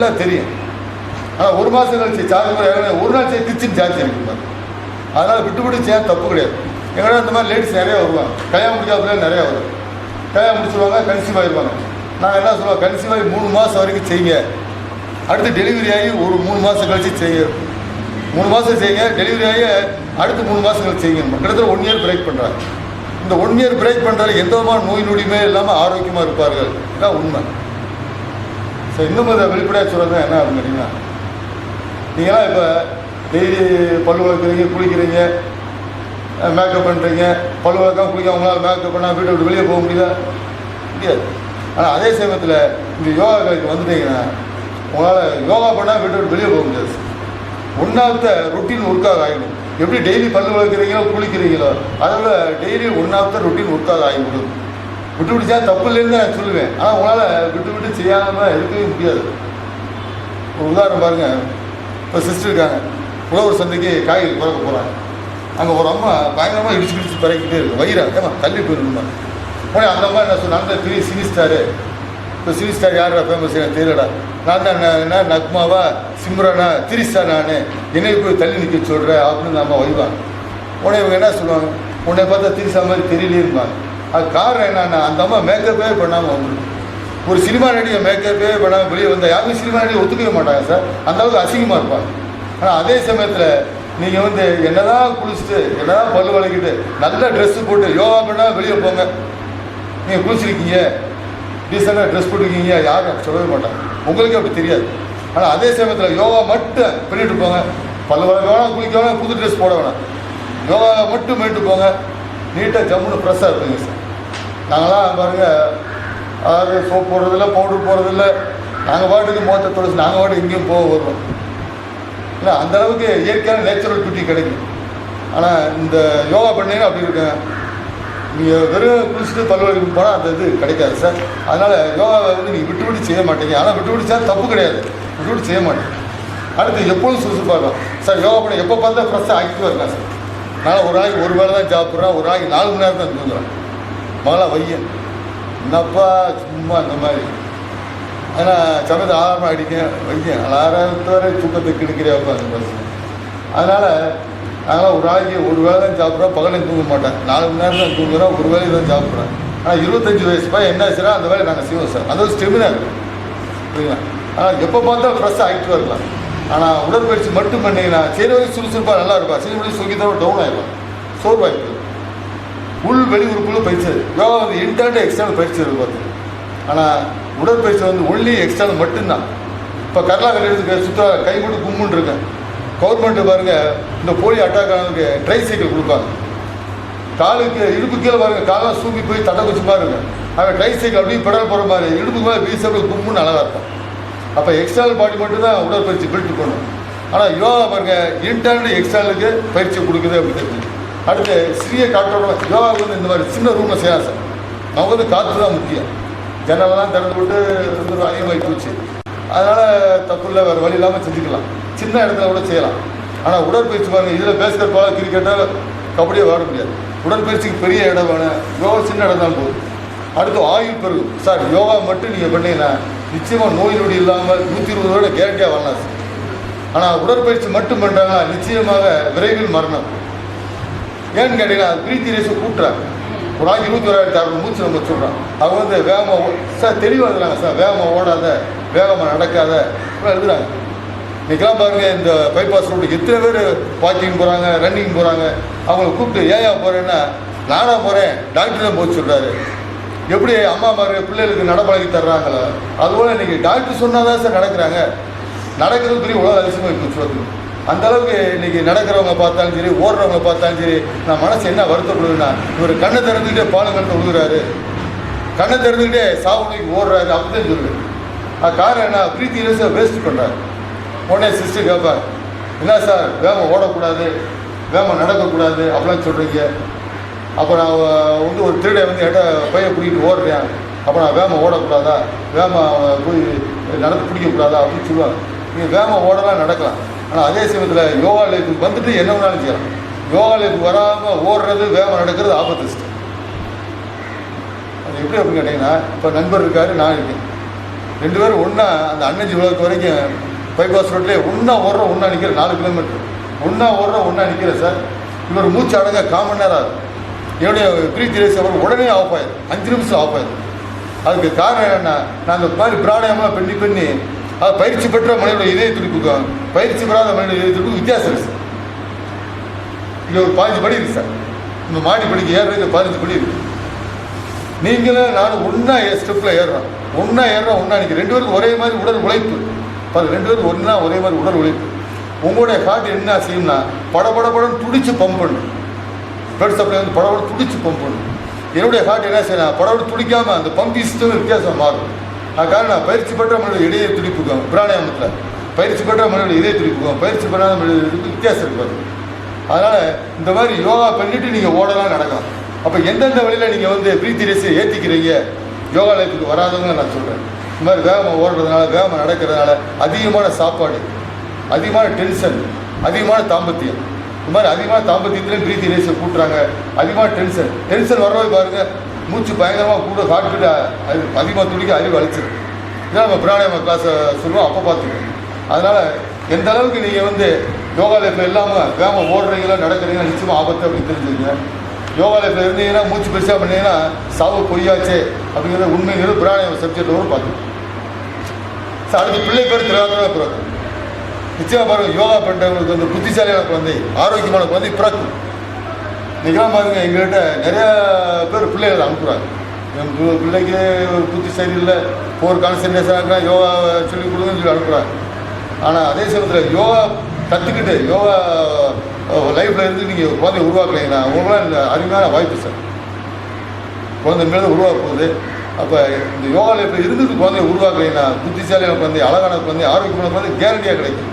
எல்லாம் தெரியும். ஆனால் ஒரு மாதம் கழிச்சு சார்ஜ் மாதிரி ஒரு நாள் கிச்சன் சார்ஜ் இருக்குமா. அதனால் விட்டு செய்ய தப்பு கிடையாது. எங்கள்கிட்ட இந்த மாதிரி லேடிஸ் நிறையா வருவாங்க. கல்யாணம் முடிக்காத நிறையா வரும். கல்யாணம் முடிச்சுருவாங்க, கன்சீவ் ஆகிடுவாங்க. நாங்கள் என்ன சொல்லுவோம், கன்சீவ் ஆகி 3 மாதம் வரைக்கும் செய்யுங்க, அடுத்து டெலிவரி ஆகி ஒரு 3 மாதம் கழிச்சு செய்ய, 3 மாதம் செய்யுங்க, டெலிவரி ஆகி அடுத்து 3 மாதம் கழிச்சு செய்யுங்க. கிட்டத்தட்ட 1 இயர் பிரேக் பண்ணுறாங்க. இந்த 1 இயர் பிரேக் பண்ணுறாரு எந்த விதமான நோய் நொடியுமே இல்லாமல் ஆரோக்கியமாக இருப்பார்கள். இதுதான் உண்மை. ஸோ இன்னும் அதை வெளிப்படையாக சொல்கிறது என்ன அப்படின்னு கேட்டிங்கன்னா, நீங்களாம் இப்போ டெய்லி பல் வளர்க்குறீங்க, குளிக்கிறீங்க, மேக்கப் பண்ணுறீங்க. பல் வளர்க்காம குளிக்க அவங்களால மேக்கப் பண்ணால் வீட்டை விட்டு வெளியே போக முடியாது. ஆனால் அதே சமயத்தில் இந்த யோகா கலைக்கு வந்துட்டீங்கன்னா உங்களால் யோகா பண்ணால் வீட்டை விட்டு வெளியே போக முடியாது. ஒன்றாவது ரொட்டீன் ஒர்க்காக ஆகிடும். எப்படி டெய்லி பல் வளர்க்குறீங்களோ குளிக்கிறீங்களோ அதோட டெய்லி ஒன்றாவது ரொட்டீன் ஒர்க்காக ஆகிவிடும். விட்டு விட்டு செய்ய தப்பு இல்லைன்னு தான் நான் சொல்லுவேன். ஆனால் உங்களால் விட்டு செய்யாமல் இருக்கவே முடியாது. ஒரு உதாரணம் பாருங்கள். இப்போ சிஸ்டர் இருக்காங்க, உழவர் சந்தைக்கு காய்கறி குறைக்க போகிறாங்க. அங்கே ஒரு அம்மா பயங்கரமாக இடிச்சு பறக்கிட்டே இருக்கு. வயிறா ஏமா தள்ளி போயிருந்தோம்மா. உடனே அந்த அம்மா என்ன சொன்ன, அந்த பெரிய சினி ஸ்டாரு, இப்போ சினி ஸ்டார் யாரா ஃபேமஸ் எனக்கு தெரியலடா, நான் தான் என்ன நக்மாவா சிம்ரனா திரிஸ்டா, நான் என்னை போய் தள்ளி நிற்க சொல்கிறேன் அப்படின்னு அந்த அம்மா வைவாங்க. உடனே இவங்க என்ன சொல்லுவாங்க, உன்னை பார்த்தா திரிசா மாதிரி தெரியலே இருப்பாங்க. அது காரணம் என்னன்னா, அந்த அம்மா மேக்கப்பே பண்ணாமல் வந்துடும். ஒரு சினிமா நடிகை மேக்கப்பே பண்ணாமல் வெளியே வந்தால் யாருமே சினிமா நடிகை ஒத்துக்கவே மாட்டாங்க சார். அந்தளவுக்கு அசிங்கமாக இருப்பாங்க. ஆனால் அதே சமயத்தில் நீங்கள் என்னதான் குளிச்சுட்டு என்னதான் பல்லு வளைக்கிட்டு நல்ல ட்ரெஸ்ஸு போட்டு யோகா பண்ணால் வெளியே போங்க, நீங்கள் குளிச்சிருக்கீங்க, டீசெண்டாக ட்ரெஸ் போட்டுருக்கீங்க, யாரும் சொல்லவே மாட்டாங்க. உங்களுக்கு அப்படி தெரியாது. ஆனால் அதே சமயத்தில் யோகா மட்டும் பண்ணிட்டு போங்க, பல்லு வளைக்க வேணாம், குளிக்க வேணாம், புது ட்ரெஸ் போட வேணாம், யோகா மட்டும் பண்ணிட்டு போங்க, நீட்டாக ஜம்முன்னு ஃப்ரெஷ்ஷாக இருப்பீங்க சார். நாங்களாம் பாருங்கள், அதாவது சோப் போடுறதில்ல, பவுடர் போடுறதில்ல, நாங்கள் பாட்டுக்கு முகத்தை தொடச்சி நாங்கள் பாட்டு எங்கேயும் போக வருவோம். இல்லை அந்தளவுக்கு இயற்கையான நேச்சுரல் பியூட்டி கிடைக்கும். ஆனால் இந்த யோகா பண்ணீங்கன்னா அப்படி இருக்குங்க. நீங்கள் வெறும் குளிச்சுட்டு பல்வழிக்கு போனால் அந்த இது கிடைக்காது சார். அதனால் யோகாவை நீங்கள் விட்டு செய்ய மாட்டீங்க. ஆனால் விட்டு செய்ய தப்பு கிடையாது, விட்டு செய்ய மாட்டீங்க. அடுத்து எப்போதும் சுறுசுறுப்பாக இருக்கும் சார். யோகா பண்ண எப்போ பார்த்தா ஃப்ரெஷ்ஷாக ஆக்டிவாக இருக்கலாம் சார். நான் ஒரு நாளைக்கு ஒரு வேளை தான் சாப்பிட்றேன், ஒரு நாளைக்கு 4 மணி நேரம் தான் தூங்குறேன். மகளா வையன் என்னப்பா சும்மா இந்த மாதிரி. ஏன்னா சமயத்தை ஆரம்பம் அடிக்க வைக்கேன், ஆறாயிரத்து வரை தூக்கத்தை கெடுக்கிறே உட்காந்து பஸ். அதனால் நாங்களாம் ஒரு நாளைக்கு ஒரு வேளை தான் சாப்பிட்றோம், பகலையும் தூங்க மாட்டேன். 4 மணி நேரம் தான் தூங்குறோம், ஒரு வேலையை தான் சாப்பிட்றேன். ஆனால் 25 வயசு பையன் என்ன ஆச்சுன்னா அந்த வேலையை நாங்கள் செய்வோம் சார். அந்த ஒரு ஸ்டெமினா இருக்குது புரியுங்களா. ஆனால் எப்போ பார்த்தா ஃப்ரெஷ்ஷாக ஆக்டிவாக இருக்கலாம். ஆனால் உடற்பயிற்சி மட்டும் பண்ணிங்கன்னா சரி வரைக்கும் சுறுசுறுப்பாக நல்லா இருப்பா, சரி வரைக்கும் சுகிதோட டவுன் ஆகிடும், சோர்வாய்ப்பு. உள் வெளி உறுப்புகளும் பயிற்சி யோகா இன்டர்னல் எக்ஸ்டர்னல் பயிற்சி இருக்குது பார்த்து. ஆனால் உடற்பயிற்சி ஒன்லி எக்ஸ்டர்னல் மட்டும்தான். இப்போ கரலா கல்யாணத்துக்கு சுற்ற கை போட்டு கும்முன்னு இருக்கேன். கவர்மெண்ட்டு பாருங்கள், இந்த போலியோ அட்டாக் ஆனதுக்கு ட்ரை சைக்கிள் கொடுப்பாங்க. காலுக்கு இடுப்பு கீழே பாருங்கள், காலெலாம் சூப்பி போய் தட்டை குச்சி மாதிரி இருக்கும். அவன் ட்ரை சைக்கிள் அப்படியே பெடல் போகிற மாதிரி இடுப்புக்கு மேலே வீசப்படி கும்முன்னு அழகாக இருக்கும். அப்போ எக்ஸ்டர்னல் பாடி மட்டும் தான் உடற்பயிற்சி பில்ட் பண்ணும். ஆனால் யோகா பாருங்கள் இன்டர்னல் எக்ஸ்டர்னலுக்கு பயிற்சி கொடுக்குது அப்படி தெரிஞ்சு. அடுத்து சிறிய காற்றோட யோகா இந்த மாதிரி சின்ன ரூமில் செய்யலாம் சார். அவங்க காற்று தான் முக்கியம். ஜன்னலெல்லாம் திறந்து விட்டு அதிகமாகி போச்சு. அதனால் தப்பு இல்லை, வேறு வழி இல்லாமல் செஞ்சுக்கலாம். சின்ன இடத்துல கூட செய்யலாம். ஆனால் உடற்பயிற்சி பாருங்கள், இதில் பேஸ்கெட் பால் கிரிக்கெட்டாக கபடியை விளாட முடியாது. உடற்பயிற்சிக்கு பெரிய இடம் வேணும், யோகா சின்ன இடம் தான் போகுது. அடுத்து ஆயுள் பெருகும் சார். யோகா மட்டும் நீங்கள் பண்ணீங்கன்னா நிச்சயமாக நோய் நொடி இல்லாமல் 120 வருடம் கேரண்டியாக வரலாம் சார். ஆனால் உடற்பயிற்சி மட்டும் பண்ணுறாங்கன்னா நிச்சயமாக விரைவில் மரணம். ஏன்னு கேட்டீங்கன்னா பிரீத்தி ரேஸை கூட்டுறாங்க. ஒரு நாளைக்கு 21,600 மூச்சு நம்ம சொல்கிறோம். அவங்க வேகமாக சார் தெளிவாக எழுதுறாங்க சார். வேகமாக ஓடாத, வேகமாக நடக்காத எழுதுறாங்க. இன்றைக்கெல்லாம் பாருங்கள், இந்த பைபாஸ் ரோட்டுக்கு எத்தனை பேர் வாக்கிங் போகிறாங்க, ரன்னிங் போகிறாங்க. அவங்கள கூப்பிட்டு ஏயா போகிறேன்னா, நானாக போகிறேன் டாக்டர் தான் போச்சு சொல்கிறாரு. எப்படி அம்மா மாதிரி பிள்ளைகளுக்கு நடப்பழகி தர்றாங்களோ அதுபோல் இன்றைக்கி டாக்டர் சொன்னால் தான் சார் நடக்கிறாங்க. நடக்கிறது பெரிய உலக அதிசயமாக இப்போ சொல்லுது. அந்தளவுக்கு இன்றைக்கி நடக்கிறவங்க பார்த்தாலும் சரி, ஓடுறவங்க பார்த்தாலும் சரி, நான் மனசு என்ன வருத்தப்படுதுன்னா, இவர் கண்ணை திறந்துக்கிட்டே பாலம் கணத்தை விழுகிறாரு, கண்ணை திறந்துக்கிட்டே சாவு நோய்க்கு ஓடுறாரு அப்படிதான் சொல்லுவேன். அது காரணம் என்ன, பிரீத்தி ரேஸை வேஸ்ட் பண்ணுறாரு. உடனே சிஸ்டர் கேட்பார், என்ன சார் வேகம் ஓடக்கூடாது, வேகம் நடக்கக்கூடாது அப்படிலாம் சொல்கிறீங்க. அப்போ நான் ஒரு திருடை எட்ட பையை பிடிக்கிட்டு ஓடுறேன், அப்போ நான் வேகம் ஓடக்கூடாதா, வேகம் போய் நடந்து பிடிக்கக்கூடாதா அப்படின்னு சொல்லுவாங்க. நீங்கள் வேகம் ஓடலாம், நடக்கலாம். ஆனால் அதே சமயத்தில் யோகா லைஃபுக்கு வந்துட்டு என்ன வேணாலும் செய்யலாம். யோகா லைஃபுக்கு வராமல் ஓடுறது, வேகம் நடக்கிறது ஆபத்து சார். அது எப்படி அப்படின்னு கேட்டிங்கன்னா, இப்போ நண்பர் இருக்கார், நான் இருக்கேன். 2 பேரும் ஒன்றா அந்த அன்னஞ்சி விளக்கு வரைக்கும் பைபாஸ் ரோட்லேயே ஒன்றா ஓடுறோம், ஒன்றா நிற்கிற 4 கிலோமீட்டர் ஒன்றா ஓடுறோம், ஒன்றா நிற்கிற சார். இவர் மூச்சு அடங்க 1/4 மணி நேரம் ஆகுது. என்னுடைய பிரீத்தி ரேஸ் அவர் உடனே ஆஃப் ஆயிடும், 5 நிமிஷம் ஆஃப் ஆயிடும். அதுக்கு காரணம் என்னென்னா, நான் அந்த மாதிரி பிராணாயமாக பண்ணி அது பயிற்சி பெற்ற மனிதனோட இதய துடிப்புக்கும் பயிற்சி பெறாத மனிதனோட இதய துடிப்புக்கும் வித்தியாசம் இருக்குது சார். இங்கே ஒரு 15 படி இருக்குது சார். இந்த மாடி படிக்க ஏறுறது 15 படி இருக்குது. நீங்களும் நானும் ஒன்றா ஸ்டெப்பில் ஏறுறோம், ஒன்றா நிற்கிறோம். 2 பேருக்கும் ஒரே மாதிரி உடல் உழைப்பு. 2 பேருக்கு ஒன்றா ஒரே மாதிரி உடல் உழைப்பு. உங்களுடைய ஹார்ட் என்ன செய்யும்னா படபடன்னு துடிச்சு பம்ப் பண்ணும். பிளட் சப்ளை வந்து படபட துடிச்சு பம்ப் பண்ணும். என்னுடைய ஹார்ட் என்ன செய்யணும், படபட துடிக்காமல் அந்த பம்ப் சிஸ்டம் வித்தியாசம் மாறும். அதுக்காக நான் பயிற்சி பெற்ற மனித இதய துடிப்புக்கும் பிராணாயாமத்தில் பயிற்சி பெற்ற மனித இதய துடிப்புக்கும் பயிற்சி பெறாத மனிதர்களுக்கு வித்தியாசம் இருக்காது. அதனால் இந்த மாதிரி யோகா பண்ணிவிட்டு நீங்கள் ஓடலாம், நடக்கலாம். அப்போ எந்தெந்த வழியில் நீங்கள் வந்து பிரீத்தி ரேஸை ஏற்றிக்கிறீங்க யோகா லைஃபுக்கு வராதவங்க நான் சொல்கிறேன். இந்த மாதிரி வேகமாக ஓடுறதுனால வேகமாக நடக்கிறதுனால அதிகமான சாப்பாடு, அதிகமான டென்ஷன், அதிகமான தாம்பத்தியம். இந்த மாதிரி அதிகமான தாம்பத்தியத்துலேயும் பிரீத்தி ரேஸை கூட்டுறாங்க. அதிகமான டென்ஷன் வரவே பாருங்கள், மூச்சு பயங்கரமாக கூட ஹார்ட் அதிகமாக துடிக்க அறிவு அழிச்சிடும். இதான் நம்ம பிராணாயாம கிளாஸை சொல்லுவோம், அப்போ பார்த்துக்கோங்க. அதனால் எந்த அளவுக்கு நீங்கள் வந்து யோகா லைஃப்பில் இல்லாமல் வேகமாக ஓடுறீங்களா நடக்கிறீங்களா நிச்சயமாக ஆபத்து அப்படின்னு தெரிஞ்சுக்கங்க. யோகா லைஃப்பில் இருந்தீங்கன்னா மூச்சு பெருசாக பண்ணீங்கன்னா சாவு பொய்யாச்சே அப்படிங்கிற உண்மைங்கிறது பிராணாயாம சப்ஜெக்ட் வரும் பார்த்துக்கோங்க சார். அடுத்து பிள்ளை பேர் திராவிட பிறக்கும். நிச்சயமாக பாருங்கள், யோகா பண்ணுறவங்களுக்கு வந்து புத்திசாலியான குழந்தை, ஆரோக்கியமான குழந்தை பிறக்கும். இன்றைக்கெல்லாம் பாருங்கள், எங்கள்கிட்ட நிறையா பேர் பிள்ளைகளை அனுப்புகிறாங்க. என் பிள்ளைக்கு புத்தி சரியில்லை, போர் கான்சன்ட்ரேஷன் ஆகுறா, யோகா சொல்லிக் கொடுங்கன்னு சொல்லி அனுப்புகிறாங்க. ஆனால் அதே சமயத்தில் யோகா கற்றுக்கிட்டு யோகா லைஃப்பில் இருந்து நீங்கள் குழந்தைய உருவாக்குறீங்கன்னா உங்களாம் இந்த அருமையான வாய்ப்பு சார். குழந்தை மேலே உருவாக்க போகுது. அப்போ இந்த யோகா லைஃப்பில் இருந்துட்டு குழந்தைய உருவாக்குறீங்கன்னா புத்திசாலியான குழந்தை, அழகான குழந்தை, ஆரோக்கியமான குழந்தை கேரண்டியாக கிடைக்கும்.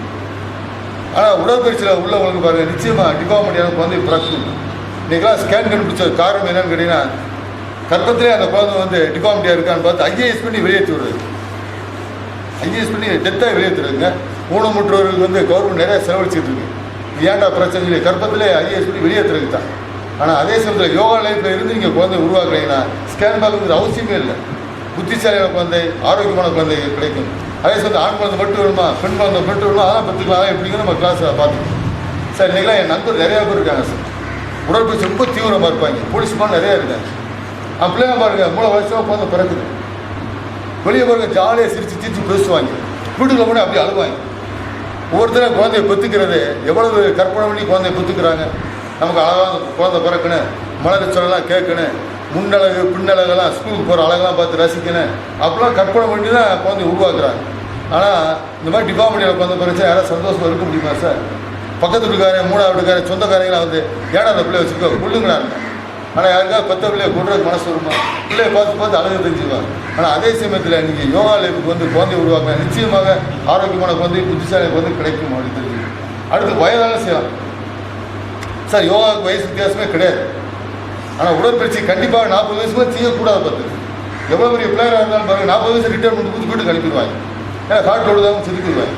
ஆனால் உடற்பயிற்சியில் உள்ளவங்களுக்கு பாருங்கள், நிச்சயமாக டிபார்ட்மெண்ட்டான குழந்தை பிறக்கும். இன்றைக்கெல்லாம் ஸ்கேன் கண்டுபிடிச்ச காரணம் என்னன்னு கேட்டிங்கன்னா, கர்ப்பத்திலே அந்த குழந்தை வந்து டிபார்ட்மெண்ட்டாக இருக்கான்னு பார்த்து ஐஏஎஸ் பண்ணி வெளியேற்றி விடுறது. ஐஏஎஸ் பண்ணி டெத்தாக வெளியேற்றுறதுங்க. ஊனமுற்றவர்களுக்கு வந்து கவர்மெண்ட் நிறையா செலவழிச்சிட்டு இருக்கு. ஏன்டா பிரச்சனை இல்லை, கர்ப்பத்திலே ஐஏஎஸ் பண்ணி வெளியேற்றுறது தான். ஆனால் அதே சமயத்தில் யோகா லைஃப்பில் இருந்து நீங்கள் குழந்தை உருவாக்குறீங்கன்னா ஸ்கேன் பார்க்குறது அவசியமே இல்லை. புத்திசாலியான குழந்தை, ஆரோக்கியமான குழந்தை கிடைக்கும். அதே சமயத்தில் ஆண் குழந்தை மட்டும் வேணுமா, பெண் குழந்தை மட்டும் வேணுமா, அதெல்லாம் பத்துக்கலாம். எப்படிங்கிற நம்ம கிளாஸில் பார்த்துக்கோம் சார். இன்றைக்கெல்லாம் என் நண்பர் நிறையா பேர் இருக்காங்க சார். உடற்பயிற்சி ரொம்ப தீவிரமாக இருப்பாங்க, போலீஸ்மான் நிறையா இருக்காங்க. பிள்ளைங்க பாருங்கள், 3 வருஷமாக குழந்தை பிறக்குது. வெளியே பாருங்கள், ஜாலியாக சிரித்து பேசுவாங்க. வீட்டுக்குள்ள போனால் அப்படி அழுவாங்க. ஒவ்வொருத்தரும் குழந்தைய பெற்றுக்கிறது எவ்வளவு கற்பனை பண்ணி குழந்தைய பெற்றுக்கிறாங்க. நமக்கு அழகாக குழந்தை பிறக்கணும், மலர் சொல்லலாம் கேட்கணும், முன்னழகு பின்னழகெல்லாம் ஸ்கூலுக்கு போகிற அழகெல்லாம் பார்த்து ரசிக்கணும், அப்படிலாம் கற்பனை பண்ணி தான் குழந்தைய உருவாக்குறாங்க. ஆனால் இந்த மாதிரி டிபார்ட்மெண்ட்டில் குழந்தை பிறச்சா யாராவது சந்தோஷமாக இருக்க முடியுமா சார்? பக்கத்து வீட்டுக்காரன், 3வது வீட்டுக்காரன், சொந்தக்காரங்களாம் வந்து ஏன்னா அந்த பிள்ளைய வச்சுக்கோ கொள்ளுங்களாங்க. ஆனால் யாருக்காவது 10 பிள்ளைய கொள்றதுக்கு மனசு வருமா? பிள்ளைய பார்த்து அழகு தெரிஞ்சுக்குவாங்க. ஆனால் அதே சமயத்தில் நீங்கள் யோகா லைஃபுக்கு வந்து குழந்தை உருவாக்கலாம். நிச்சயமாக ஆரோக்கியமான குழந்தை, புத்திசாலி குழந்தை கிடைக்கும் அப்படின்னு தெரிஞ்சுக்கணும். அடுத்து வயதாலும் செய்யலாம் சார். யோகாவுக்கு வயசு வித்தியாசமே கிடையாது. ஆனால் உடற்பயிற்சி கண்டிப்பாக 40 வயசுக்கு செய்யக்கூடாது. பார்த்து எவ்வளோ பெரிய பிள்ளையராக இருந்தாலும் பாருங்கள், 40 வயசு ரிட்டையர்மெண்ட் கொடுத்து வீட்டுக்கு அனுப்பிடுவாங்க. ஏன்னா ஹார்ட் ஓடுதாகவும் செதுக்கிடுவாங்க.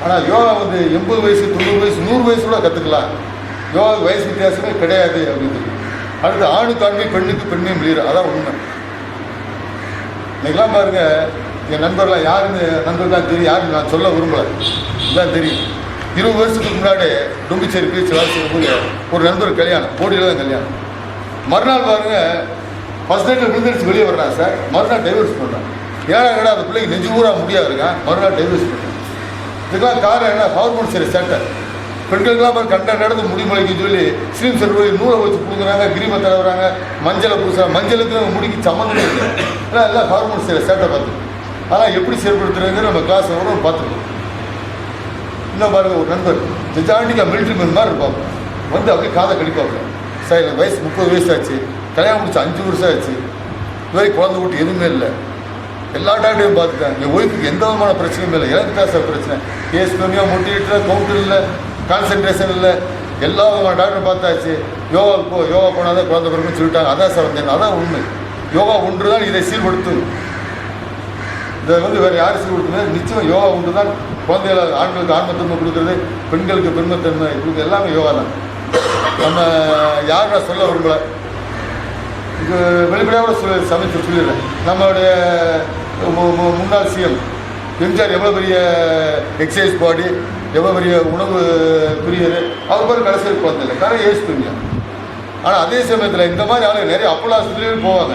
ஆனால் யோகா வந்து 80 வயசு 90 வயசு 100 வயசு கூட கற்றுக்கலாம். யோகாவுக்கு வயசு வித்தியாசமே கிடையாது அப்படின்னு. அடுத்து ஆணுக்கு ஆண்மை, பெண்ணுக்கு பெண்மையும் முடியுது. அதான் உண்மை. இன்னைக்கெல்லாம் பாருங்கள், என் நண்பர்லாம் யாருன்னு நண்பர்கள்லாம் தெரியும், யாருன்னு நான் சொல்ல விரும்பலை, இதுதான் தெரியும். 20 வருஷத்துக்கு முன்னாடி டும்பிச்சேரி பீச் வேலை செய்யும்போது ஒரு நண்பர் கல்யாணம், போட்டியில் தான் கல்யாணம். மறுநாள் பாருங்கள், ஃபஸ்ட் நைட்டில் விழுந்துருச்சு வெளியே வர்றான் சார். மறுநாள் டைவர்ஸ் பண்ணுறான். ஏன்னா அந்த பிள்ளைக்கு நெஞ்சு ஊரா முடியாது இருக்கான், மறுநாள் டைவர்ஸ் பண்ணுறான். இதுக்கெல்லாம் காரணம் என்ன? ஹார்மோன் சரி சேட்டை. பெண்களுக்கெல்லாம் பாரு கண்ட நடந்து முடிமுளைக்கு சொல்லி ஸ்லீம் செட் போய் நூலை வச்சு கொடுக்குறாங்க, கிரீமை தடவுறாங்க, மஞ்சளை பூசுறாங்க. மஞ்சளுக்கு முடிக்கு சம்மந்தமே இல்லை. ஏன்னா எல்லாம் ஹார்மோன் சரி சேட்டை பார்த்து. ஆனால் எப்படி செயல்படுத்துறதுங்கிற நம்ம கிளாஸ் கூட பார்த்துக்கணும். இன்னும் பாருங்கள், ஒரு நண்பர் ஜாண்டிக்கா மிலிட்ரி மேன் மாதிரி இருப்பாங்க. வந்து அப்படியே காதை கழிப்பாங்க சார். எனக்கு வயசு 30 வயசு ஆச்சு, கல்யாணம் முடிச்சு 5 வருஷம் ஆச்சு, இதுவரைக்கும் குழந்தை விட்டு எதுவுமே இல்லை. எல்லா டாக்டரையும் பார்த்துட்டேன், என் ஒய்ஃபுக்கு எந்த விதமான பிரச்சனையும் இல்லை. எனக்கு தான் சார் பிரச்சனை. கேஸ் கம்மியாக, மோட்டிவேட்டில் கவுண்டர் இல்லை, கான்சன்ட்ரேஷன் இல்லை, எல்லா விதமான டாக்டரும் பார்த்தாச்சு. யோகா போனால் தான் குழந்தை பிறகுன்னு சொல்லிட்டாங்க. அதான் சார் வந்தேன். அதான் உண்மை. யோகா ஒன்று தான் இதை சீர்படுத்தும். இதை வந்து வேறு யார் சீர்படுத்துமே? நிச்சயம் யோகா ஒன்று தான் குழந்தைகளை ஆண்களுக்கு ஆன்மத்தன்மை கொடுக்குறது, பெண்களுக்கு பெண்மத்தன்மை கொடுக்குறது எல்லாமே யோகா தான். நம்ம யார் நான் சொல்ல விரும்பலை, இது வெளிப்படையாக கூட சமைச்சு சொல்லிடுறேன். நம்மளுடைய முன்னாள் சிஎம் எம்ஜிஆர் எவ்வளோ பெரிய எக்ஸசைஸ் பாடி, எவ்வளோ பெரிய உணவு பிரியர், அவர் பேர் கடைசியில் குழந்தை இல்லை, காரணம் ஏஜ் பிரியா. ஆனால் அதே சமயத்தில் இந்த மாதிரி ஆளுங்க நிறைய அப்போலோ ஹாஸ்பிட்டலையும் போவாங்க,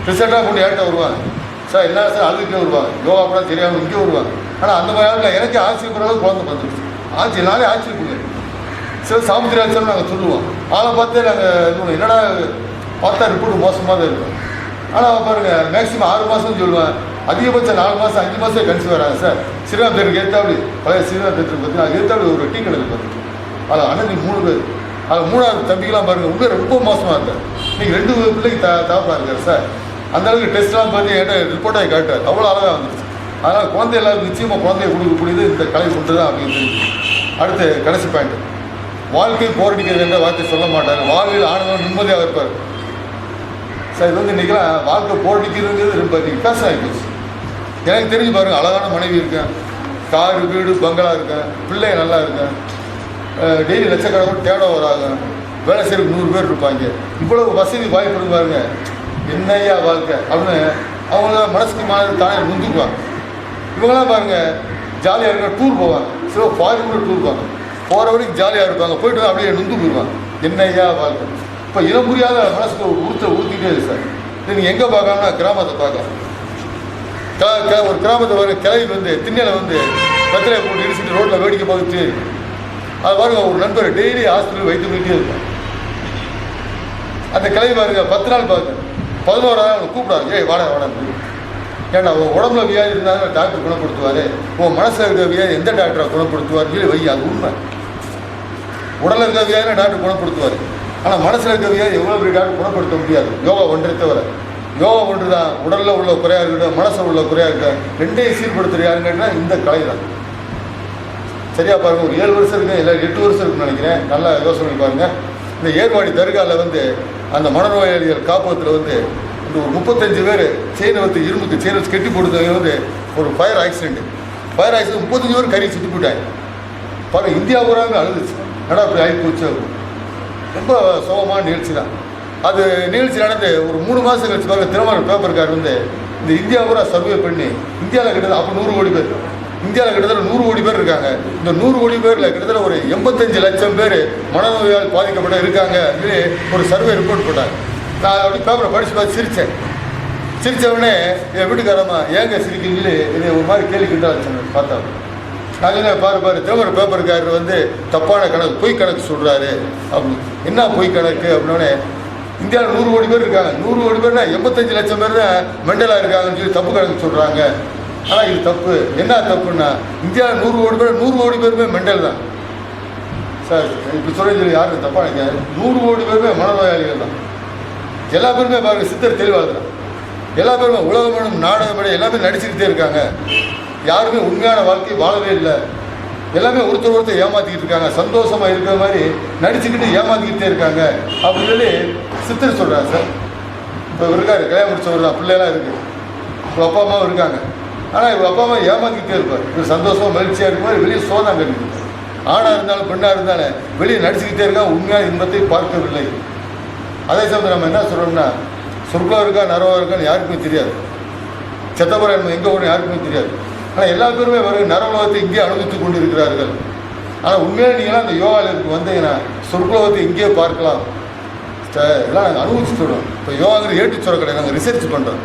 ரிசல்ட்டாக கொண்டு ஏட்ட வருவாங்க. சார் என்ன சார் அழுதுகிட்டே வருவாங்க, யோகா கூட தெரியாமல் இங்கே வருவாங்க. ஆனால் அந்த மாதிரி ஆளுங்க எனக்கு ஆச்சரியப்படுற குழந்தை வந்துருச்சு. நானே ஆச்சரியப்படுவேன். சில சாமுத்திராச்சரம் நாங்கள் சொல்லுவோம். ஆளை பார்த்தே நாங்கள் என்னடா பார்த்தா ரிப்போர்ட் மோசமாக தான் இருக்கும். ஆனால் பாருங்கள் மேக்ஸிமம் 6 மாதம்னு சொல்லுவேன், அதிகபட்சம் 4 மாதம் 5 மாதம் கன்சீவ் வராங்க சார். ஸ்ரீராம் தேட்டருக்கு ஏற்றாப்படி பழைய ஸ்ரீராம் தேட்டருக்கு பார்த்தீங்கன்னா ஏற்றாப்படி ஒரு டீ கடையில் பார்த்து அதில் அண்ணன் 3 பேர், அதில் 3வது தம்பிக்கெலாம் பாருங்கள் உண்மை ரொம்ப மோசமாக இருக்கார். நீங்கள் 2 பிள்ளைக்கு தாப்பாக இருக்கார் சார். அந்தளவுக்கு டெஸ்ட்லாம் பார்த்து என்கிட்ட ரிப்போர்ட்டாக காட்டுறாரு, அவ்வளோ அழகாக வந்துருச்சு. அதனால் குழந்தை எல்லாருக்கும் நிச்சயமாக குழந்தைய கொடுக்கக்கூடியது இந்த கலை கொண்டு தான் அப்படின்னு தெரிஞ்சு. அடுத்து கடைசி பாயிண்ட், வாழ்க்கை போரடிக்கிறது என்ற வார்த்தை சொல்ல மாட்டார், வாழ்வில் ஆனவன் நிம்மதியாக இருப்பார். சார் இது இன்றைக்கெல்லாம் வாழ்க்கை போரடிக்கிறதுங்கிறது ரொம்ப விகாசம் ஆகிப்போச்சு. எனக்கு தெரிஞ்சு பாருங்கள், அழகான மனைவி இருக்கேன், காரு வீடு பங்களா இருக்கேன், பிள்ளை நல்லா இருக்கேன், டெய்லி லட்சக்கணக்கான டேர்ன் ஓவர் ஆகும், வேலை செய்யறதுக்கு 100 பேர் இருப்பாங்க, இவ்வளவு வசதி வாய்ப்பு பாருங்க, என்னையா வாழ்க்கை அப்படின்னு அவங்க மனசுக்கு மாதிரி தானே முந்துக்குவாங்க. இவங்களாம் பாருங்கள் ஜாலியாக இருக்க டூர் போவாங்க, சில ஃபாரின் கூட டூர் போவாங்க, போகிற வரைக்கும் ஜாலியாக இருப்பாங்க, போய்ட்டு அப்படியே நுந்து போயிடுவாங்க. என்னையா வாழ்க்கை இப்போ இனம் புரியாத மனசுக்கு ஊற்றிக்கிட்டே இருக்குது சார். நீங்கள் எங்கே பார்க்கலாம்னா கிராமத்தை பார்க்கலாம். ஒரு கிராமத்தை வர கிளவி வந்து திண்ணையில் வந்து கத்திரையை போட்டு இடிச்சுட்டு ரோட்டில் வேடிக்கை பார்த்துட்டு அது பாருங்க, ஒரு நண்பர் டெய்லி ஹாஸ்பிட்டல் வைத்து போயிட்டே இருக்கும். அந்த கிளவி பாருங்க 10 நாள் பார்க்க 11ஆவது அவனை கூப்பிடாது, ஏய் வாடா வாடா. ஏன்னா உன் உடம்புல வியாதி இருந்தாலும் டாக்டர் குணப்படுத்துவார், உன் மனசில் இருக்கிற வியாதி எந்த டாக்டரை குணப்படுத்துவார் சொல்லி வை. அது உண்மை. உடலில் இருக்கிற வியாதினா டாக்டர் குணப்படுத்துவார், ஆனால் மனசில் இருக்கிற வியாதி எவ்வளோ பெரிய டாக்டர் குணப்படுத்த முடியாது. யோகா ஒன்றே தவிர, யோகா ஒன்று தான் உடலில் உள்ள குறையாக இருக்கட்டும், மனசில் உள்ள குறையாக இருக்கட்டும், ரெண்டையும் சீர்படுத்துகிற யாருங்கன்னா இந்த கலை தான். சரியாக பாருங்கள், ஒரு 7 வருஷம் இருக்குது, இல்லை 8 வருஷம் இருக்குன்னு நினைக்கிறேன். நல்லா யோசனை பண்ணி பாருங்கள். இந்த ஏர்வாடி தர்காவில் வந்து அந்த மனநோயாளிகள் காப்பகத்தில் வந்து இந்த ஒரு 35 பேர் செயினை வந்து இரும்புக்கு செயினை வச்சு கட்டி போடுறவங்க வந்து ஒரு ஃபயர் ஆக்சிடென்ட் 35 பேர் கறி சுற்றி போட்டாங்க. பாருங்கள், இந்தியா பூராவே அழுதுச்சு, நடா அப்படி ஆகி போச்சு. ரொம்ப சோகமான நிகழ்ச்சி தான் அது. நிகழ்ச்சி நடந்து ஒரு 3 மாதம் கழிச்சு பாருங்கள், திருமணம் பேப்பர்கார் வந்து இந்த இந்தியா பூரா சர்வே பண்ணி இந்தியாவில் கிட்டத்தட்ட அப்போ 100 கோடி பேர், இந்தியாவில் கிட்டத்தட்ட 100 கோடி பேர் இருக்காங்க. இந்த 100 கோடி பேரில் கிட்டத்தட்ட ஒரு 85 லட்சம் பேர் மனநோயால் பாதிக்கப்பட்ட இருக்காங்க அப்படின்னு ஒரு சர்வே ரிப்போர்ட் போட்டாங்க. நான் அப்படி பேப்பரை படித்து பார்த்து சிரித்தேன். சிரித்தவுடனே என் வீட்டுக்காரம்மா ஏங்க சிரிக்கிறீங்களே என்னை ஒரு மாதிரி கேள்வி கிட்டால் பார்த்தா நாங்கள் பாரு திருமண பேப்பருக்காரர் வந்து தப்பான கணக்கு பொய் கணக்கு சொல்கிறாரு அப்படின்னு. என்ன பொய் கணக்கு அப்படின்னோடனே, இந்தியாவில் 100 கோடி பேர் இருக்காங்க, 100 கோடி பேர்னா 85 லட்சம் பேர் தான் மெண்டலாக இருக்காங்கன்னு சொல்லி தப்பு கணக்கு சொல்கிறாங்க. ஆனால் இது தப்பு. என்ன தப்புன்னா, இந்தியாவில் 100 கோடி பேர் 100 கோடி பேருமே மெண்டல் தான் சார். இப்படி சொல்லி யாரும் தப்பாக நினைக்காது. 100 கோடி பேருமே மனநோயாளிகள் தான். எல்லா பேருமே பாருங்கள் சித்தர் தெளிவாக, எல்லா பேருமே உலகமேனும் நாடகமேடை எல்லாமே நடிச்சுக்கிட்டே இருக்காங்க. யாருமே உண்மையான வாழ்க்கை வாழவே இல்லை. எல்லாமே ஒருத்தர் ஏமாற்றிக்கிட்டு இருக்காங்க, சந்தோஷமாக இருக்கிற மாதிரி நடிச்சுக்கிட்டு ஏமாற்றிக்கிட்டே இருக்காங்க அப்படின்னு சொல்லி சித்தர் சொல்கிறாங்க சார். இப்போ இருக்காரு, கல்யாணம் முடிச்சவர் தான், பிள்ளையெல்லாம் இருக்குது, இப்போ அப்பா அம்மாவும் இருக்காங்க. ஆனால் இவர் அப்பா அம்மா ஏமாற்றிக்கிட்டே இருப்பார். இவர் சந்தோஷமாக மகிழ்ச்சியாக இருக்கும் போது வெளியே சோதனை கட்டிட்டு, ஆணாக இருந்தாலும் பெண்ணாக இருந்தாலும் வெளியே நடிச்சுக்கிட்டே இருக்காங்க, உண்மையான இன்பத்தை பார்க்கவில்லை. அதே சமயத்தில் நம்ம என்ன சொல்கிறோம்னா, சொர்க்கம் இருக்கா நரவம் இருக்கான்னு யாருக்குமே தெரியாது, செத்தபுரம் எங்கே ஓடும் யாருக்குமே தெரியாது. ஆனால் எல்லா பேருமே நரவலோகத்தை இங்கே அனுபவித்து கொண்டு இருக்கிறார்கள். ஆனால் உண்மையாக நீங்களாம் அந்த யோகாவுக்கு வந்தீங்கன்னா சொர்க்கலோகத்தை இங்கேயே பார்க்கலாம். எல்லாம் நாங்கள் அனுபவிச்சுட்டு வரோம். இப்போ யோகாங்கிற ஏட்டு சொல்ல கிடையாது, நாங்கள் ரிசர்ச் பண்ணுறோம்.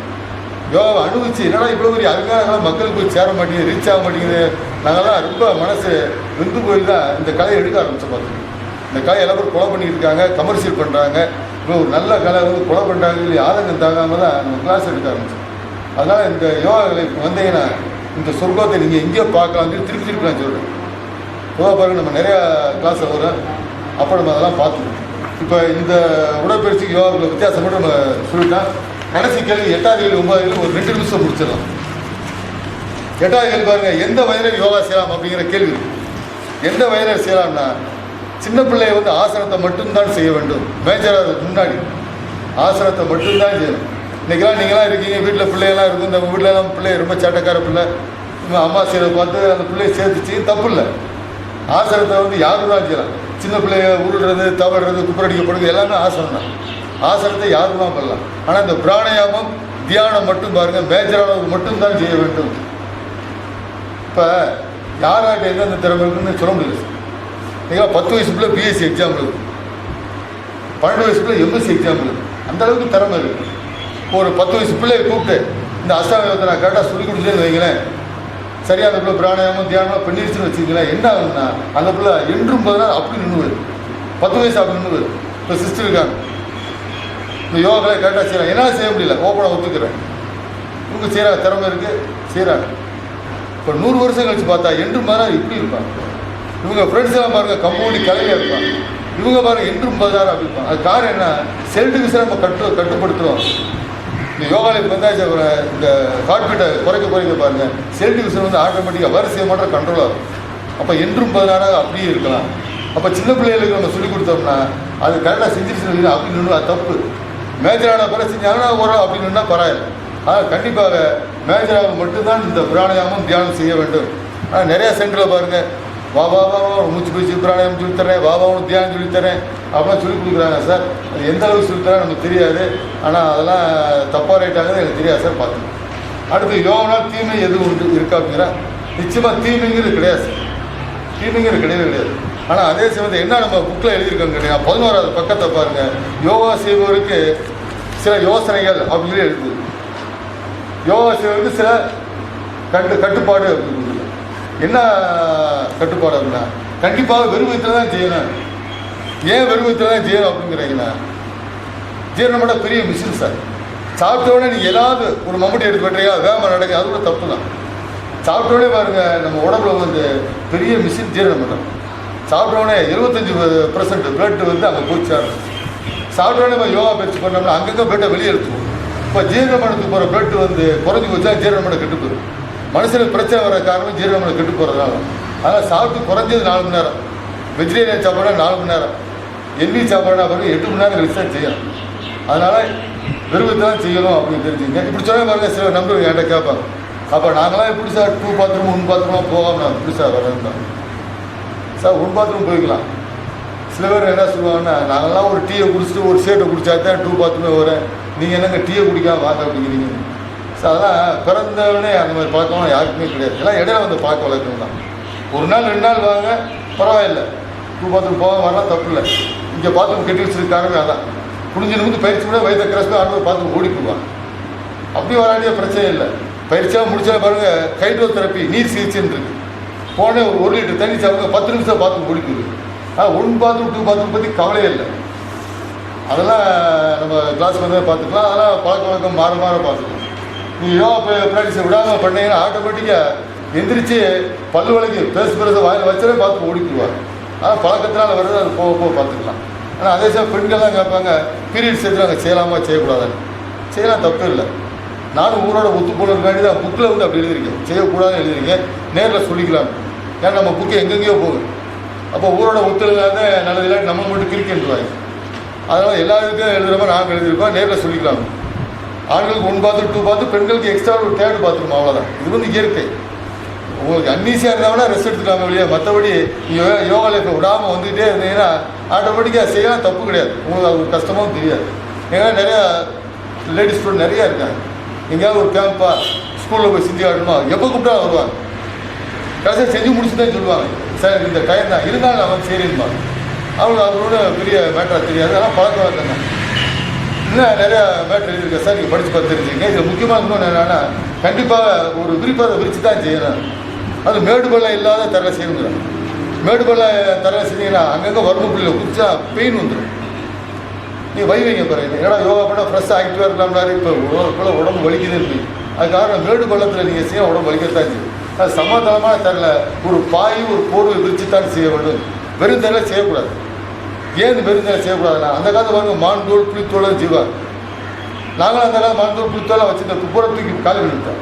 யோகாவை அனுபவிச்சு என்னடா இவ்வளோ பெரிய அருமையாக மக்களுக்கு போய் சேர மாட்டேங்குது, ரீச் ஆக மாட்டேங்குது. நாங்கள்லாம் ரொம்ப மனசு வெந்து போய் தான் இந்த கலையை எடுக்க ஆரம்பித்தோம். பார்த்துக்கோங்க, இந்த கலை எல்லா பேரும் கொலை பண்ணிட்டு இருக்காங்க, கமர்ஷியல் பண்ணுறாங்க. இப்போ ஒரு நல்ல கலை வந்து கொலை பண்ணுறாங்க இல்லை ஆதங்கம் தாங்காமல் தான் நம்ம கிளாஸ் எடுக்க ஆரம்பித்தோம். அதனால் இந்த யோகா கலைக்கு வந்தீங்கன்னா இந்த சொர்க்கத்தை நீங்கள் எங்கேயோ பார்க்கலாம், திருப்பி திருப்பி நான் சொல்கிறேன். யோகா பாருங்கள், நம்ம நிறையா கிளாஸில் வரும், அப்போ நம்ம அதெல்லாம் பார்த்துக்கணும். இப்போ இந்த உடற்பயிற்சிக்கு யோகாவுக்கு வித்தியாசம் மட்டும் நம்ம சொல்லிட்டோம். கடைசி கேள்வி 8வது கேள்வி 9வது கேள்வி ஒரு 2 நிமிஷம் முடிச்சிடலாம். 8வது கேள்வி பாருங்கள், எந்த வயதில் யோகா செய்யலாம் அப்படிங்கிற கேள்வி இருக்குது. எந்த வயதில் செய்யலாம்னா, சின்ன பிள்ளைய வந்து ஆசனத்தை மட்டும்தான் செய்ய வேண்டும். மேஜராக முன்னாடி ஆசனத்தை மட்டும்தான் செய்யணும். இன்றைக்கெல்லாம் நீங்களாம் இருக்கீங்க, வீட்டில் பிள்ளைகள்லாம் இருக்கும், இந்த வீட்டிலலாம் பிள்ளை ரொம்ப சேட்டக்கார பிள்ளை, அம்மா செய்கிறத பார்த்து அந்த பிள்ளையை சேர்த்துச்சு, தப்பு இல்லை. ஆசனத்தை வந்து யாரும் தான் செய்யலாம். சின்ன பிள்ளைய உருடுறது, தவறுறது, குப்பரடிக்கப்படுறது எல்லாமே ஆசனம் தான். ஆசனத்தை யாரும் தான் பண்ணலாம். ஆனால் இந்த பிராணாயாமம் தியானம் மட்டும் பாருங்கள், மேஜரானது மட்டும்தான் செய்ய வேண்டும். இப்போ யாராட்ட எந்தெந்த திறமை இருக்குன்னு சொல்ல முடியல சார். நீங்கள் 10 வயசுக்குள்ளே பிஎஸ்சி எக்ஸாம் இருக்குது, 12 வயசுக்குள்ளே எம்எஸ்சி எக்ஸாம் இருக்குது, அந்தளவுக்கு திறமை இருக்குது. ஒரு 10 வயசு பிள்ளையை கூப்பிட்டு இந்த அஷ்டாங்க யோகத்தை கரெக்டாக சொல்லி கொடுத்துட்டேன்னு வைங்களேன், சரியாக அந்த பிள்ளை பிராணாயாமம் தியானம் பண்ணிருச்சுன்னு வச்சுக்கலாம். என்ன ஆகுதுன்னா அந்த பிள்ளை என்றும் பதினாறு அப்படி நின்றுவது, 10 வயசு அப்படி நின்றுவது. இப்போ சிஸ்டர் இருக்காங்க, இந்த யோகாவில் கரெக்டாக செய்கிறாங்க, என்னால் செய்ய முடியல, ஓப்பனாக ஒத்துக்கிறேன். இவங்க செய்கிறாங்க, திறமை இருக்குது, செய்கிறாங்க. இப்போ 100 வருஷம் கழிச்சு பார்த்தா என்றும் பதினாறு இப்படி இருப்பாங்க. இவங்க ஃப்ரெண்ட்ஸ் எல்லாம் பாருங்கள் கம்பவுண்டி கிளையாக இருப்பாங்க, இவங்க பாருங்கள் என்றும் பதினாறு அப்படி இருப்பாங்க. அது காரணம் என்ன? செல்ஃப் டிவிஷனை நம்ம கட்டுப்படுத்துகிறோம். இந்த யோகாவில் இப்போ வந்தாச்சு இந்த ஹார்ட் பீட்டை குறைக்க பாருங்கள், செல்ஃப் டிவிஷன் வந்து ஆட்டோமேட்டிக்காக வரிசையை மட்டும் கண்ட்ரோல் ஆகும். அப்போ என்றும் பதினாறாக அப்படியே இருக்கலாம். அப்போ சின்ன பிள்ளைகளுக்கு நம்ம சொல்லிக் கொடுத்தோம்னா அது கரெக்டாக செஞ்சிருச்சு அப்படி நின்று அது தப்பு. மேஜரான பிறகு செஞ்சாங்கன்னா ஒரு அப்படி நின்னா பரவாயில்லை. ஆனால் கண்டிப்பாக மேஜராக மட்டும்தான் இந்த பிராணாயாமம் தியானம் செய்ய வேண்டும். ஆனால் நிறையா சென்டரில் பாருங்கள், வா மூச்சு பயிற்சி பிராணாயாமம் சொல்லித்தரேன், வாவாவும் தியானம் சொல்லித்தரேன் அப்படிலாம் சொல்லிக் கொடுக்குறாங்க சார். அது எந்த அளவுக்கு சொல்லித்தரேன் நமக்கு தெரியாது. ஆனால் அதெல்லாம் தப்பாக ரைட்டாகுது எனக்கு தெரியாது சார். பார்த்துங்க. அடுத்து யோகனால் தீமை எதுவும் உண்டு இருக்கா அப்படிங்கிற நிச்சயமாக தீமைங்கிறது கிடையாது சார், தீமைங்கிறது கிடையாது. ஆனால் அதே சமயத்தில் என்ன நம்ம புக்கில் எழுதியிருக்காங்க கிடையாது. 11வது பக்கத்தை பாருங்கள், யோகா செய்பவருக்கு சில யோசனைகள் அப்படின்னு சொல்லி எழுதுது. யோகா செய்வதற்கு சில கட்டுப்பாடு அப்படின்னு. என்ன கட்டுப்பாடு அப்படின்னா கண்டிப்பாக வெறுவத்தில் தான் செய்யணும். ஏன் வெறுவத்தில் தான் செய்யணும் அப்படிங்கிறீங்கன்னா, ஜீரணம் பெரிய மிஷின் சார். சாப்பிட்டோடனே நீங்கள் ஏதாவது ஒரு மம்முட்டி எடுத்து பண்ணுறீங்க, வேகமாக நடக்குது, அது கூட தப்பு தான். சாப்பிட்டோடனே பாருங்கள், நம்ம உடம்புல வந்து பெரிய மிஷின் ஜீரணம் பண்ணுறோம். சாப்பிட்டோடனே 75% பிளட் வந்து அங்கே போச்சாரும். சாப்பிட்டோடனே நம்ம யோகா பயிற்சி பண்ணோம்னா அங்கங்கே பிளட்டை வெளியே எடுத்துவோம். இப்போ ஜீரணம் பண்ணத்துக்கு போகிற பிளட் வந்து குறைஞ்சி போச்சா ஜீரணம் பண்ண கெட்டு போயிடும். மனுஷனுக்கு பிரச்சனை வர காரணம் ஜீரணம் பண்ண கெட்டு போகிறதுனால. அதனால் சாப்பிட்டு குறைஞ்சது 4 மணி நேரம், வெஜிடேரியன் சாப்பாடா 4 மணி நேரம், எண்ணி சாப்பாடுனா பாருங்கள் 8 மணி நேரம் கழிச்சு தான் செய்யணும். அதனால் வெறுவத்தை தான் செய்யணும் அப்படின்னு தெரிஞ்சுங்க. இப்படி சொன்ன பாருங்க, சில நம்பர் என்கிட்ட கேட்பாங்க, அப்போ நாங்களாம் எப்படி சார் 2 பாத்ரூம் 1 பாத்ரூமாக போகாமல் நான் எப்படி சார் வரேன் சார்? 1 பாத்ரூம் போய்க்கலாம். சில பேர் என்ன சொல்லுவாங்கன்னா, நாங்களாம் ஒரு டீயை குடிச்சிட்டு ஒரு ஷேர்ட்டை குடிச்சா தான் 2 பாத்ரூமே வரேன், நீங்கள் என்னங்க டீயை குடிக்காம வாங்க அப்படிங்கிறீங்க. ஸோ அதெல்லாம் பிறந்தவனே அந்த மாதிரி பழக்கம் யாருக்குமே கிடையாது. எல்லாம் இடையில வந்து பழக்க வழக்கம் தான். 1 நாள் 2 நாள் வாங்க பரவாயில்லை, 2 பாத்ரூம் போக வரலாம் தப்பு இல்லை. இங்கே பாத்ரூம் கட்டி வச்சுருக்காருமே அதான் குடிஞ்சு நிமிந்து பயிற்சி கூட வயதை கிரஸ்மே அடுத்த பாத்ரூம் ஓடி போடுவாங்க. அப்படி வராண்டிய பிரச்சனை இல்லை. பயிற்சியாக முடிச்சா பாருங்கள், ஹைட்ரோ தெரப்பி நீர் சிகிச்சைன்னு இருக்குது. போனே ஒரு 1 லிட்டர் தண்ணி சாப்பிடுங்க, 10 நிமிஷம் பாத்ரூம் ஓடி போகுது. ஆனால் 1 பாத்ரூம் 2 பாத்ரூம் பற்றி கவலையே இல்லை. அதெல்லாம் நம்ம கிளாஸ் வந்து பார்த்துக்கலாம். அதெல்லாம் பழக்க வழக்கம் மாற பார்த்துக்கலாம். நீங்கள் யோகா ப்ராக்டிஸை விடாமல் பண்ணீங்கன்னா ஆட்டோமேட்டிக்காக எந்திரிச்சு பல்லு வளைக்கு பேச வாயில் வச்சாலே பார்த்து ஓடிக்குவாங்க. ஆனால் பழக்கத்தினால் வருது, அது போக பார்த்துக்கலாம். ஆனால் அதே சமயம் பெண்கள்லாம் கேட்பாங்க, பீரியட்ஸ் எடுத்து நாங்கள் செய்யலாமா செய்யக்கூடாதுன்னு. செய்யலாம், தப்பு இல்லை. நானும் ஊரோட ஒத்து போனதுக்காண்டி தான் புக்கில் வந்து அப்படி எழுதியிருக்கேன், செய்யக்கூடாதுன்னு எழுதியிருக்கேன். நேரில் சொல்லிக்கலாம். ஏன்னா நம்ம புக்கு எங்கெங்கேயோ போகும். அப்போ ஊரோட ஒத்துழையாத நல்லது இல்லாட்டி நம்ம மட்டும் கிரிக்கின்றாங்க. அதனால் எல்லா இதுக்கும் எழுதுகிற மாதிரி நாங்கள் எழுதியிருக்கோம், நேரில் சொல்லிக்கலாம். ஆண்களுக்கு 1 பாத்ரூம் 2 பாத்ரூம், பெண்களுக்கு எக்ஸ்ட்ரா ஒரு 3rd பாத்ரூம், அவ்வளோதான். இது வந்து இயற்கை. உங்களுக்கு அன்னீசியாக இருந்தாங்கன்னா ரெஸ்ட் எடுத்துக்கலாமே வெளியே. மற்றபடி யோகாவில் இப்போ விடாமல் வந்துகிட்டே இருந்தீங்கன்னா ஆட்டோமேட்டிக்காக செய்யலாம், தப்பு கிடையாது. உங்களுக்கு அது ஒரு கஷ்டமாகவும் தெரியாது. ஏன்னா நிறையா லேடிஸ் ஸ்டூடெண்ட் நிறையா இருக்காங்க. எங்கேயாவது ஒரு கேம்பா ஸ்கூலில் போய் செஞ்சு காட்டணுமா, எப்போ கூப்பிட்டா வருவாங்க. கடைசியாக செஞ்சு முடிச்சு தான் சொல்லுவாங்க, சார் இந்த டைம் தான் இருந்தாலும் நான் வந்து சரின்பாங்க. அவங்களுக்கு அதோட பெரிய மேட்டராக தெரியாது. ஆனால் பழக்க வழக்கம் தான். இன்னும் நிறையா மேட்ரு எழுதியிருக்கேன் சார், நீங்கள் படித்து பார்த்து தெரிஞ்சுங்க. இதில் முக்கியமாக இன்னொன்று என்னென்னா, கண்டிப்பாக ஒரு விருப்பத்தை விரித்து தான் செய்யணும். அது மேடு பள்ளம் இல்லாத தரையில் செய்யணுங்கிறேன். மேடு பள்ளம் தரையில் செஞ்சீங்கன்னா அங்கங்கே வரம்பு புள்ளியில் குதிச்சா பெயின் வந்துடும். நீங்கள் வைங்க பாருங்க, ஏன்னா யோகா பண்ணால் ஃப்ரெஷ்ஷாக ஆக்டிவாக இருக்கலாம்னாரு. இப்போ உடம்பு வலிக்குது இருக்கு. அது காரணம் மேடு பள்ளத்தில் நீங்கள் செய்ய உடம்பு வலிக்கத்தான் செய்யும். அது சமாதானமான தரையில் ஒரு பாய் ஒரு போர்வை விரித்து தான் செய்ய வேண்டும். வெறும் தரையில் செய்யக்கூடாது. ஏன் வெறும் தரையில் செய்யக்கூடாதுன்னா, அந்த காலத்தில் பாருங்கள் மான்தோல் புளித்தோலாம் செய்வாங்க. நாங்களும் அந்த காலத்தில் மான்தோல் புளித்தோலாம் வச்சு இந்த துப்புரை தூக்கி காலி விழுத்தோம்.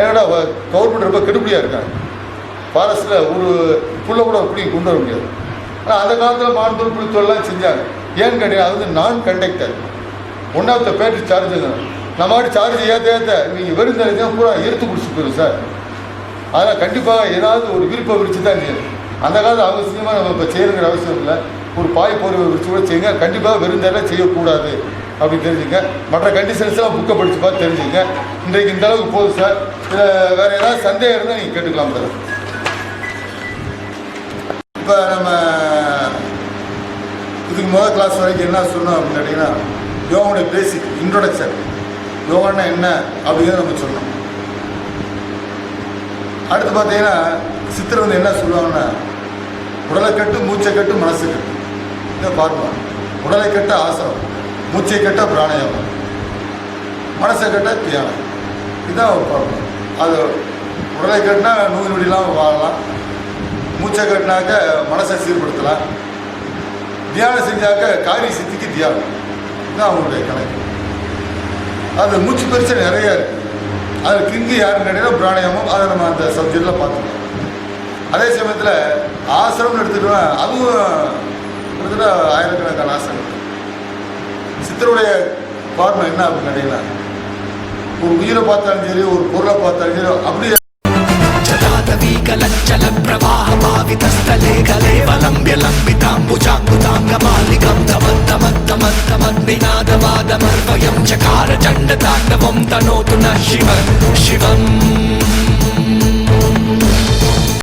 ஏன்னா கவர்மெண்ட் ரொம்ப கெடுபடியாக இருக்காங்க. ஃபாரஸ்ட்டில் ஒரு புல்லை கூட அப்படி கொண்டு வர முடியாது. ஆனால் அந்த காலத்தில் மான்தோல் புளித்தோல்லாம் செஞ்சாங்க. ஏன்னு கேட்டீங்கன்னா, அது வந்து நான் கண்டக்டர், 1 ஆஃப் த பேட்டரி சார்ஜுங்க. நம்ம ஆட்டு சார்ஜ் ஏற்ற நீங்கள் வெறும் தரையாக பூரா எடுத்து குடிச்சு போயிடும் சார். அதனால் கண்டிப்பாக ஏதாவது ஒரு விருப்பம் விரிச்சு தான் செய்யணும். அந்த காலத்தில் அவசியமாக நம்ம இப்போ செய்யணுங்கிற அவசியம் இல்லை. ஒரு பாய் போர்வை விரிச்சு கூட செய்யுங்க. கண்டிப்பாக வெறும் தரையில் செய்யக்கூடாது. அப்படி தெரிஞ்சுங்க. மற்ற கண்டிஷன்ஸ்லாம் புக்கை படித்து பார்த்து தெரிஞ்சுங்க. இன்றைக்கு இந்த அளவுக்கு போதும் சார். இதில் வேறு ஏதாவது சந்தேகம் இருந்தால் நீங்கள் கேட்டுக்கலாம் சார். இப்போ நம்ம இதுக்கு முதல் கிளாஸ் வரைக்கும் என்ன சொன்னோம் அப்படின்னு கேட்டிங்கன்னா, யோகாவுடைய பேசிக் இன்ட்ரோடக்ஷன், யோகான்னா என்ன அப்படிங்கிறத நம்ம சொன்னோம். அடுத்து பார்த்தீங்கன்னா சித்தர் வந்து என்ன சொல்லுவாங்கன்னா, உடலை கட்டு, மூச்சை கட்டு, மனசு கட்டு. இதை பார்க்கலாம். உடலை கட்ட ஆசனம், மூச்சை கட்ட பிராணாயாமம், மனசை கட்ட தியானம். இதுதான் ஒரு பார்க்கலாம். அது உடலை கட்டினா நோய் நொடிலாம் வாழலாம், மூச்சை கட்டினாக்க மனசை சீர்படுத்தலாம், தியானம் செஞ்சாக்க காரிய சித்திக்கு தியானம். இதுதான் அவங்களுடைய கணக்கு. அது மூச்சு பயிற்சி நிறையா இருக்குது. அதில் கிங்கு யாருன்னு கேட்டீங்கன்னா பிராணாயாமம். அதை நம்ம அந்த சப்ஜெக்டில் பார்த்துக்கலாம். அதே சமயத்தில் ஆசிரம்னு எடுத்துக்கிட்டோம்னா அதுவும் கிட்டத்தட்ட ஆயிரக்கணக்கான ஆசிரம். சித்தருடைய பார்வை என்ன அப்படின்னு கேட்டீங்கன்னா, ஒரு உயிரை பார்த்தாலும் சரி, ஒரு பொருளை பார்த்தாலும் சரி, அப்படியே चकार चंड तांडवं तनोतु न शिव